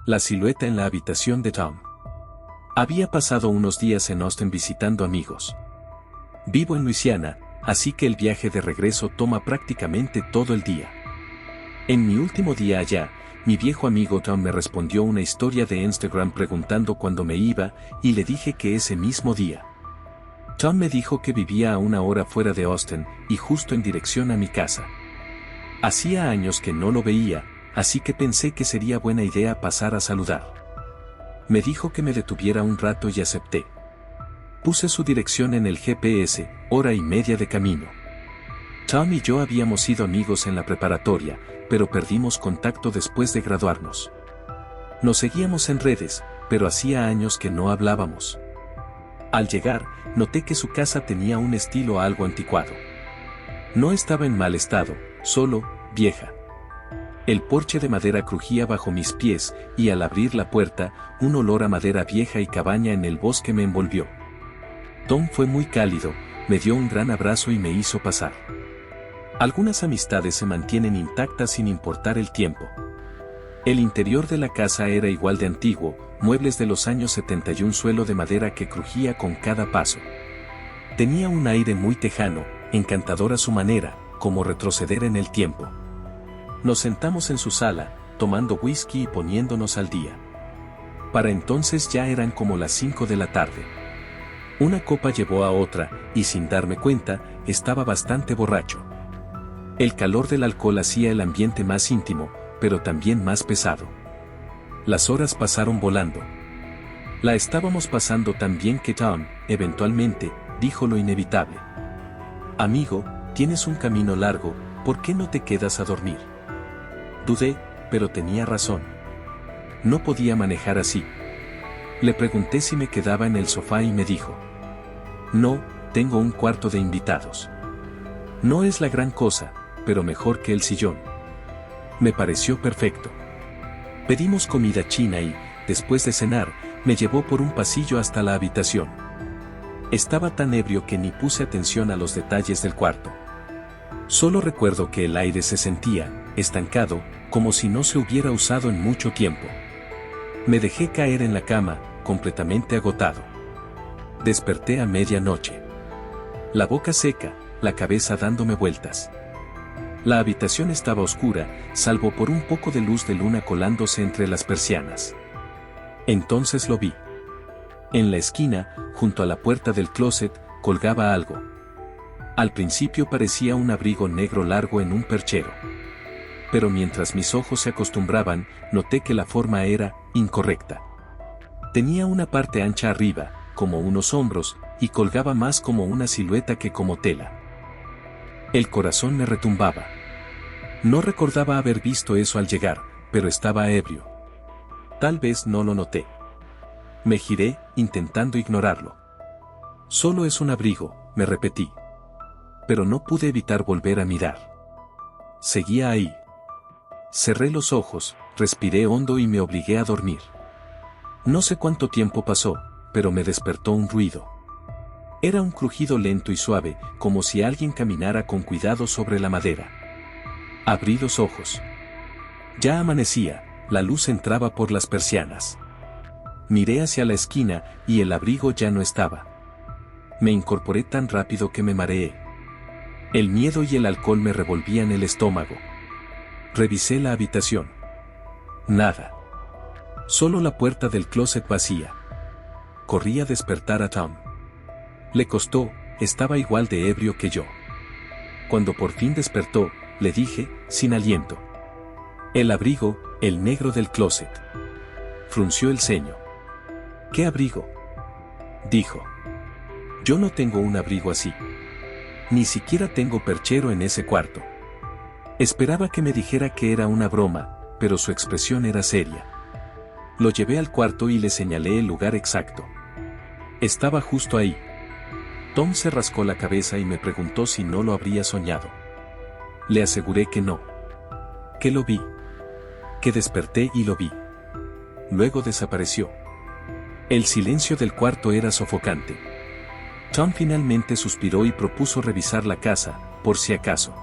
La silueta en la habitación de Tom. Había pasado unos días en Austin visitando amigos. Vivo en Luisiana, así que el viaje de regreso toma prácticamente todo el día. En mi último día allá, mi viejo amigo Tom me respondió una historia de Instagram preguntando cuándo me iba, y le dije que ese mismo día. Tom me dijo que vivía a 1 hora fuera de Austin, y justo en dirección a mi casa. Hacía años que no lo veía, así que pensé que sería buena idea pasar a saludar. Me dijo que me detuviera un rato y acepté. Puse su dirección en el GPS, 1 hora y media de camino. Tom y yo habíamos sido amigos en la preparatoria, pero perdimos contacto después de graduarnos. Nos seguíamos en redes, pero hacía años que no hablábamos. Al llegar, noté que su casa tenía un estilo algo anticuado. No estaba en mal estado, solo vieja. El porche de madera crujía bajo mis pies, y al abrir la puerta, un olor a madera vieja y cabaña en el bosque me envolvió. Tom fue muy cálido, me dio un gran abrazo y me hizo pasar. Algunas amistades se mantienen intactas sin importar el tiempo. El interior de la casa era igual de antiguo, muebles de los años 70 y un suelo de madera que crujía con cada paso. Tenía un aire muy tejano, encantador a su manera, como retroceder en el tiempo. Nos sentamos en su sala, tomando whisky y poniéndonos al día. Para entonces ya eran como las 5 de la tarde. Una copa llevó a otra, y sin darme cuenta, estaba bastante borracho. El calor del alcohol hacía el ambiente más íntimo, pero también más pesado. Las horas pasaron volando. La estábamos pasando tan bien que Tom, eventualmente, dijo lo inevitable. Amigo, tienes un camino largo, ¿por qué no te quedas a dormir? Dudé, pero tenía razón. No podía manejar así. Le pregunté si me quedaba en el sofá y me dijo: no, tengo un cuarto de invitados. No es la gran cosa, pero mejor que el sillón. Me pareció perfecto. Pedimos comida china y, después de cenar, me llevó por un pasillo hasta la habitación. Estaba tan ebrio que ni puse atención a los detalles del cuarto. Solo recuerdo que el aire se sentía estancado, como si no se hubiera usado en mucho tiempo. Me dejé caer en la cama, completamente agotado. Desperté a medianoche. La boca seca, la cabeza dándome vueltas. La habitación estaba oscura, salvo por un poco de luz de luna colándose entre las persianas. Entonces lo vi. En la esquina, junto a la puerta del closet, colgaba algo. Al principio parecía un abrigo negro largo en un perchero. Pero mientras mis ojos se acostumbraban, noté que la forma era incorrecta. Tenía una parte ancha arriba, como unos hombros, y colgaba más como una silueta que como tela. El corazón me retumbaba. No recordaba haber visto eso al llegar, pero estaba ebrio. Tal vez no lo noté. Me giré, intentando ignorarlo. Solo es un abrigo, me repetí. Pero no pude evitar volver a mirar. Seguía ahí. Cerré los ojos, respiré hondo y me obligué a dormir. No sé cuánto tiempo pasó, pero me despertó un ruido. Era un crujido lento y suave, como si alguien caminara con cuidado sobre la madera. Abrí los ojos. Ya amanecía, la luz entraba por las persianas. Miré hacia la esquina, y el abrigo ya no estaba. Me incorporé tan rápido que me mareé. El miedo y el alcohol me revolvían el estómago. Revisé la habitación. Nada. Solo la puerta del closet vacía. Corrí a despertar a Tom. Le costó, estaba igual de ebrio que yo. Cuando por fin despertó, le dije, sin aliento: el abrigo, el negro del closet. Frunció el ceño. ¿Qué abrigo?, dijo. Yo no tengo un abrigo así. Ni siquiera tengo perchero en ese cuarto. Esperaba que me dijera que era una broma, pero su expresión era seria. Lo llevé al cuarto y le señalé el lugar exacto. Estaba justo ahí. Tom se rascó la cabeza y me preguntó si no lo habría soñado. Le aseguré que no. Que lo vi. Que desperté y lo vi. Luego desapareció. El silencio del cuarto era sofocante. Tom finalmente suspiró y propuso revisar la casa, por si acaso.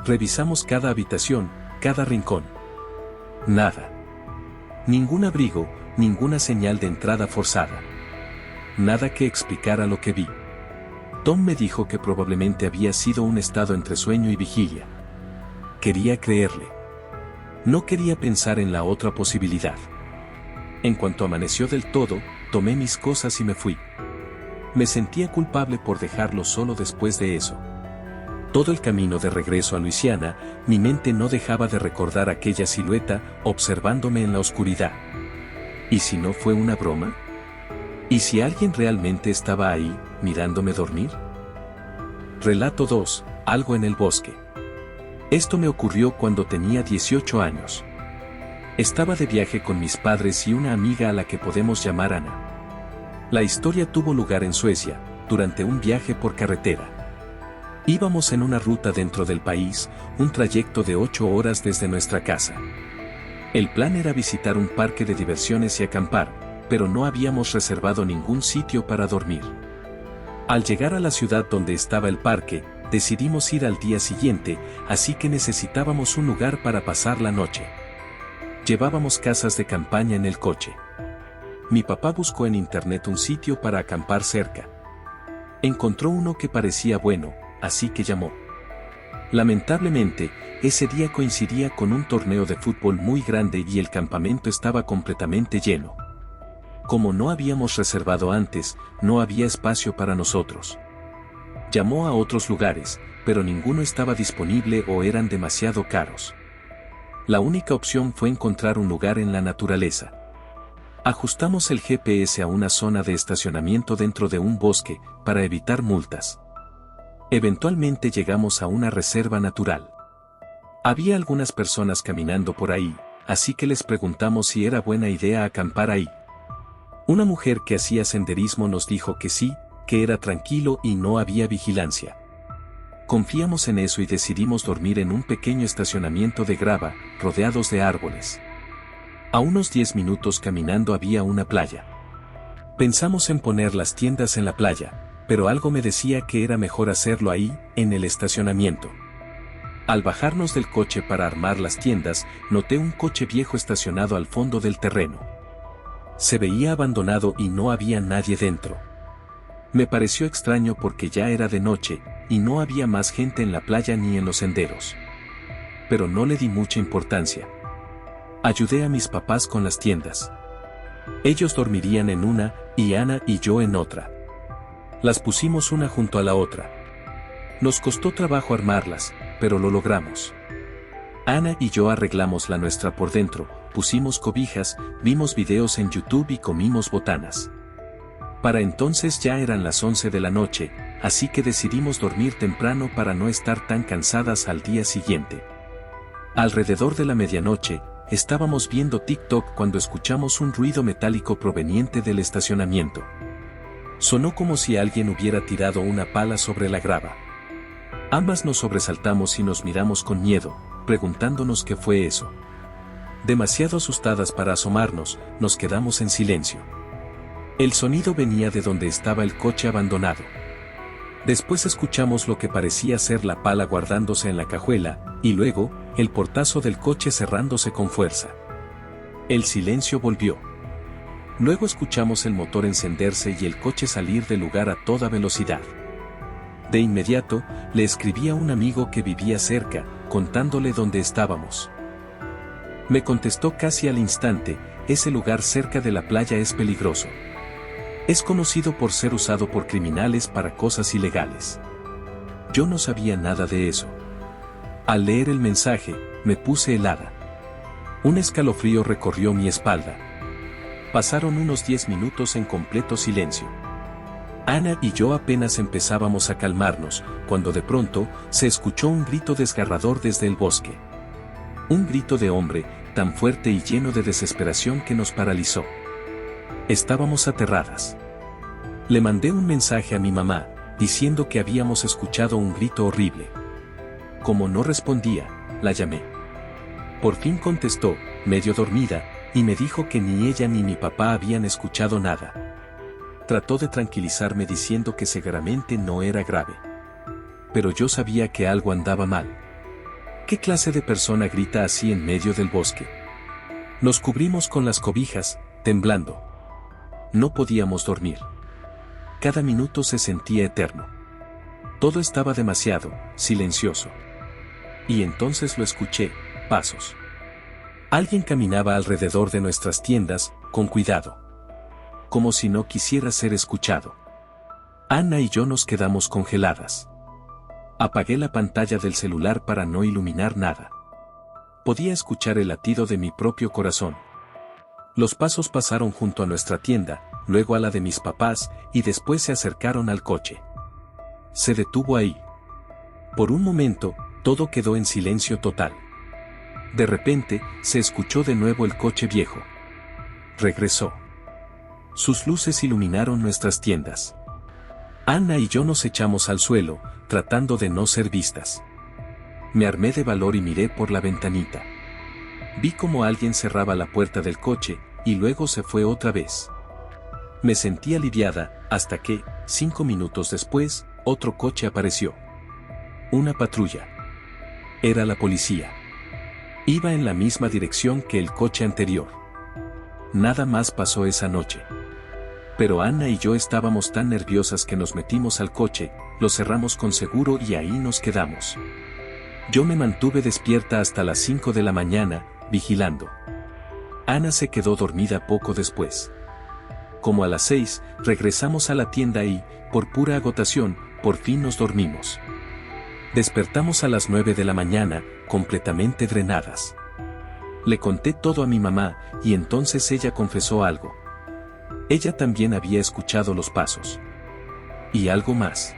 Revisamos cada habitación, cada rincón. Nada. Ningún abrigo, ninguna señal de entrada forzada. Nada que explicara lo que vi. Tom me dijo que probablemente había sido un estado entre sueño y vigilia. Quería creerle. No quería pensar en la otra posibilidad. En cuanto amaneció del todo, tomé mis cosas y me fui. Me sentía culpable por dejarlo solo después de eso. Todo el camino de regreso a Luisiana, mi mente no dejaba de recordar aquella silueta observándome en la oscuridad. ¿Y si no fue una broma? ¿Y si alguien realmente estaba ahí, mirándome dormir? Relato 2. Algo en el bosque. Esto me ocurrió cuando tenía 18 años. Estaba de viaje con mis padres y una amiga a la que podemos llamar Ana. La historia tuvo lugar en Suecia, durante un viaje por carretera. Íbamos en una ruta dentro del país, un trayecto de 8 horas desde nuestra casa. El plan era visitar un parque de diversiones y acampar, pero no habíamos reservado ningún sitio para dormir. Al llegar a la ciudad donde estaba el parque, decidimos ir al día siguiente, así que necesitábamos un lugar para pasar la noche. Llevábamos casas de campaña en el coche. Mi papá buscó en internet un sitio para acampar cerca. Encontró uno que parecía bueno, así que llamó. Lamentablemente, ese día coincidía con un torneo de fútbol muy grande y el campamento estaba completamente lleno. Como no habíamos reservado antes, no había espacio para nosotros. Llamó a otros lugares, pero ninguno estaba disponible o eran demasiado caros. La única opción fue encontrar un lugar en la naturaleza. Ajustamos el GPS a una zona de estacionamiento dentro de un bosque, para evitar multas. Eventualmente llegamos a una reserva natural. Había algunas personas caminando por ahí, así que les preguntamos si era buena idea acampar ahí. Una mujer que hacía senderismo nos dijo que sí, que era tranquilo y no había vigilancia. Confiamos en eso y decidimos dormir en un pequeño estacionamiento de grava, rodeados de árboles. A unos 10 minutos caminando había una playa. Pensamos en poner las tiendas en la playa, pero algo me decía que era mejor hacerlo ahí, en el estacionamiento. Al bajarnos del coche para armar las tiendas, noté un coche viejo estacionado al fondo del terreno. Se veía abandonado y no había nadie dentro. Me pareció extraño porque ya era de noche, y no había más gente en la playa ni en los senderos. Pero no le di mucha importancia. Ayudé a mis papás con las tiendas. Ellos dormirían en una, y Ana y yo en otra. Las pusimos una junto a la otra. Nos costó trabajo armarlas, pero lo logramos. Ana y yo arreglamos la nuestra por dentro, pusimos cobijas, vimos videos en YouTube y comimos botanas. Para entonces ya eran las 11 de la noche, así que decidimos dormir temprano para no estar tan cansadas al día siguiente. Alrededor de la medianoche, estábamos viendo TikTok cuando escuchamos un ruido metálico proveniente del estacionamiento. Sonó como si alguien hubiera tirado una pala sobre la grava. Ambas nos sobresaltamos y nos miramos con miedo, preguntándonos qué fue eso. Demasiado asustadas para asomarnos, nos quedamos en silencio. El sonido venía de donde estaba el coche abandonado. Después escuchamos lo que parecía ser la pala guardándose en la cajuela, y luego, el portazo del coche cerrándose con fuerza. El silencio volvió. Luego escuchamos el motor encenderse y el coche salir del lugar a toda velocidad. De inmediato, le escribí a un amigo que vivía cerca, contándole dónde estábamos. Me contestó casi al instante: ese lugar cerca de la playa es peligroso. Es conocido por ser usado por criminales para cosas ilegales. Yo no sabía nada de eso. Al leer el mensaje, me puse helada. Un escalofrío recorrió mi espalda. Pasaron unos 10 minutos en completo silencio. Ana y yo apenas empezábamos a calmarnos, cuando de pronto, se escuchó un grito desgarrador desde el bosque. Un grito de hombre, tan fuerte y lleno de desesperación que nos paralizó. Estábamos aterradas. Le mandé un mensaje a mi mamá, diciendo que habíamos escuchado un grito horrible. Como no respondía, la llamé. Por fin contestó, medio dormida, y me dijo que ni ella ni mi papá habían escuchado nada. Trató de tranquilizarme diciendo que seguramente no era grave. Pero yo sabía que algo andaba mal. ¿Qué clase de persona grita así en medio del bosque? Nos cubrimos con las cobijas, temblando. No podíamos dormir. Cada minuto se sentía eterno. Todo estaba demasiado silencioso. Y entonces lo escuché, pasos. Alguien caminaba alrededor de nuestras tiendas, con cuidado. Como si no quisiera ser escuchado. Ana y yo nos quedamos congeladas. Apagué la pantalla del celular para no iluminar nada. Podía escuchar el latido de mi propio corazón. Los pasos pasaron junto a nuestra tienda, luego a la de mis papás, y después se acercaron al coche. Se detuvo ahí. Por un momento, todo quedó en silencio total. De repente, se escuchó de nuevo el coche viejo. Regresó. Sus luces iluminaron nuestras tiendas. Ana y yo nos echamos al suelo, tratando de no ser vistas. Me armé de valor y miré por la ventanita. Vi cómo alguien cerraba la puerta del coche, y luego se fue otra vez. Me sentí aliviada, hasta que, 5 minutos después, otro coche apareció. Una patrulla. Era la policía. Iba en la misma dirección que el coche anterior. Nada más pasó esa noche. Pero Ana y yo estábamos tan nerviosas que nos metimos al coche, lo cerramos con seguro y ahí nos quedamos. Yo me mantuve despierta hasta las 5 de la mañana, vigilando. Ana se quedó dormida poco después. Como a las 6, regresamos a la tienda y, por pura agotación, por fin nos dormimos. Despertamos a las 9 de la mañana, completamente drenadas. Le conté todo a mi mamá, y entonces ella confesó algo. Ella también había escuchado los pasos. Y algo más.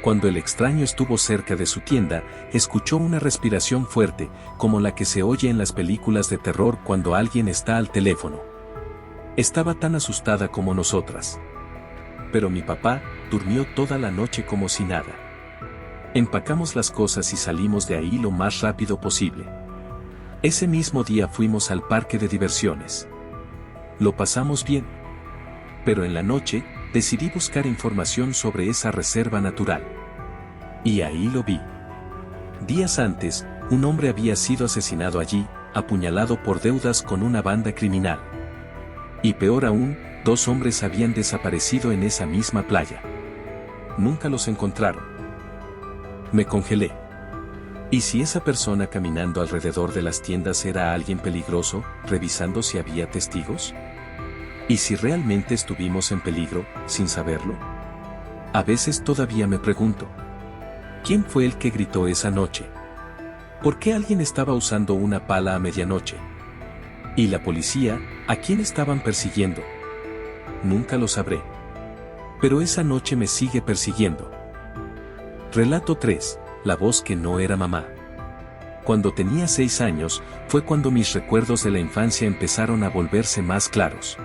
Cuando el extraño estuvo cerca de su tienda, escuchó una respiración fuerte, como la que se oye en las películas de terror cuando alguien está al teléfono. Estaba tan asustada como nosotras. Pero mi papá durmió toda la noche como si nada. Empacamos las cosas y salimos de ahí lo más rápido posible. Ese mismo día fuimos al parque de diversiones. Lo pasamos bien. Pero en la noche, decidí buscar información sobre esa reserva natural. Y ahí lo vi. Días antes, un hombre había sido asesinado allí, apuñalado por deudas con una banda criminal. Y peor aún, 2 hombres habían desaparecido en esa misma playa. Nunca los encontraron. Me congelé. ¿Y si esa persona caminando alrededor de las tiendas era alguien peligroso, revisando si había testigos? ¿Y si realmente estuvimos en peligro, sin saberlo? A veces todavía me pregunto. ¿Quién fue el que gritó esa noche? ¿Por qué alguien estaba usando una pala a medianoche? ¿Y la policía, a quién estaban persiguiendo? Nunca lo sabré. Pero esa noche me sigue persiguiendo. Relato 3. La voz que no era mamá. Cuando tenía 6 años, fue cuando mis recuerdos de la infancia empezaron a volverse más claros.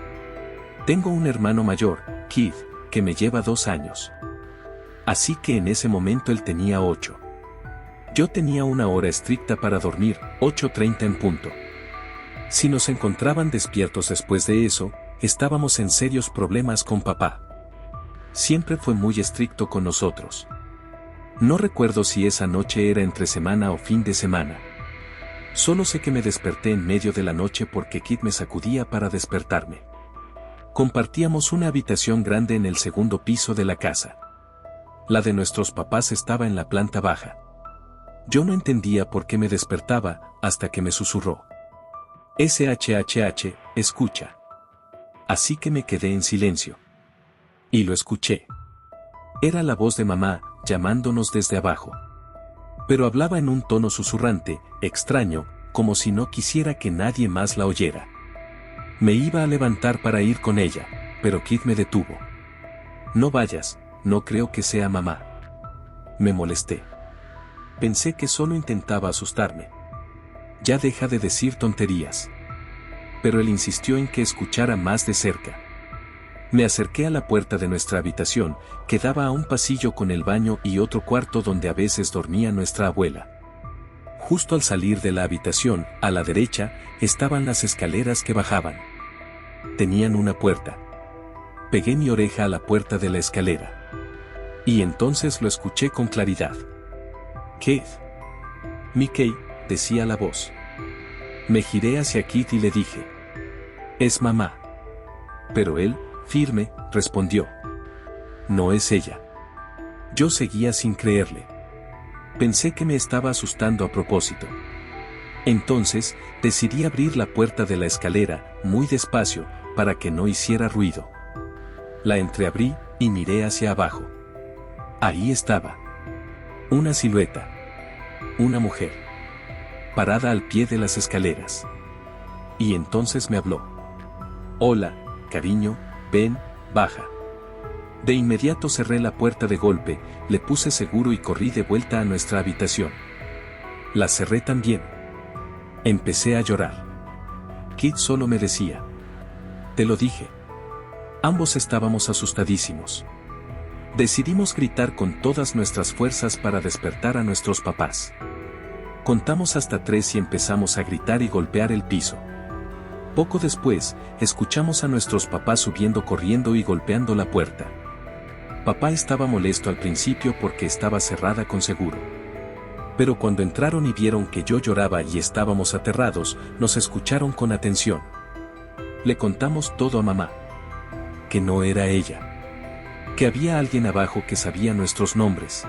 Tengo un hermano mayor, Keith, que me lleva 2 años. Así que en ese momento él tenía 8. Yo tenía una hora estricta para dormir, 8:30 en punto. Si nos encontraban despiertos después de eso, estábamos en serios problemas con papá. Siempre fue muy estricto con nosotros. No recuerdo si esa noche era entre semana o fin de semana. Solo sé que me desperté en medio de la noche porque Kit me sacudía para despertarme. Compartíamos una habitación grande en el segundo piso de la casa. La de nuestros papás estaba en la planta baja. Yo no entendía por qué me despertaba, hasta que me susurró. SHHH, escucha. Así que me quedé en silencio. Y lo escuché. Era la voz de mamá, llamándonos desde abajo. Pero hablaba en un tono susurrante, extraño, como si no quisiera que nadie más la oyera. Me iba a levantar para ir con ella, pero Kit me detuvo. No vayas, no creo que sea mamá. Me molesté. Pensé que solo intentaba asustarme. Ya deja de decir tonterías. Pero él insistió en que escuchara más de cerca. Me acerqué a la puerta de nuestra habitación, que daba a un pasillo con el baño y otro cuarto donde a veces dormía nuestra abuela. Justo al salir de la habitación, a la derecha, estaban las escaleras que bajaban. Tenían una puerta. Pegué mi oreja a la puerta de la escalera. Y entonces lo escuché con claridad. Keith. Mickey, decía la voz. Me giré hacia Kit y le dije: «Es mamá». Pero él, firme, respondió: «No es ella». Yo seguía sin creerle. Pensé que me estaba asustando a propósito. Entonces, decidí abrir la puerta de la escalera, muy despacio, para que no hiciera ruido. La entreabrí y miré hacia abajo. Ahí estaba. Una silueta. Una mujer. Parada al pie de las escaleras. Y entonces me habló. «Hola, cariño, ven, baja». De inmediato cerré la puerta de golpe, le puse seguro y corrí de vuelta a nuestra habitación. La cerré también. Empecé a llorar. Kit solo me decía: «Te lo dije». Ambos estábamos asustadísimos. Decidimos gritar con todas nuestras fuerzas para despertar a nuestros papás. Contamos hasta 3 y empezamos a gritar y golpear el piso. Poco después, escuchamos a nuestros papás subiendo corriendo y golpeando la puerta. Papá estaba molesto al principio porque estaba cerrada con seguro. Pero cuando entraron y vieron que yo lloraba y estábamos aterrados, nos escucharon con atención. Le contamos todo a mamá. Que no era ella. Que había alguien abajo que sabía nuestros nombres.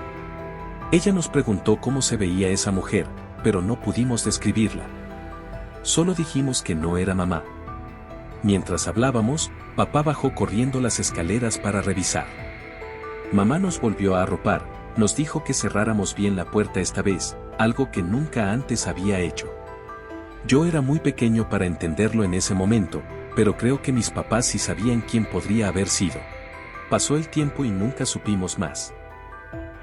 Ella nos preguntó cómo se veía esa mujer, pero no pudimos describirla. Solo dijimos que no era mamá. Mientras hablábamos, papá bajó corriendo las escaleras para revisar. Mamá nos volvió a arropar, nos dijo que cerráramos bien la puerta esta vez, algo que nunca antes había hecho. Yo era muy pequeño para entenderlo en ese momento, pero creo que mis papás sí sabían quién podría haber sido. Pasó el tiempo y nunca supimos más.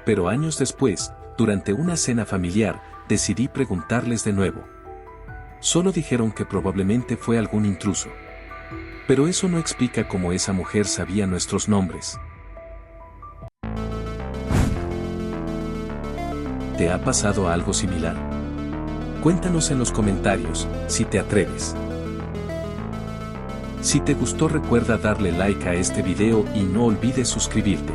Pero años después, durante una cena familiar, decidí preguntarles de nuevo. Solo dijeron que probablemente fue algún intruso. Pero eso no explica cómo esa mujer sabía nuestros nombres. ¿Te ha pasado algo similar? Cuéntanos en los comentarios, si te atreves. Si te gustó, recuerda darle like a este video y no olvides suscribirte.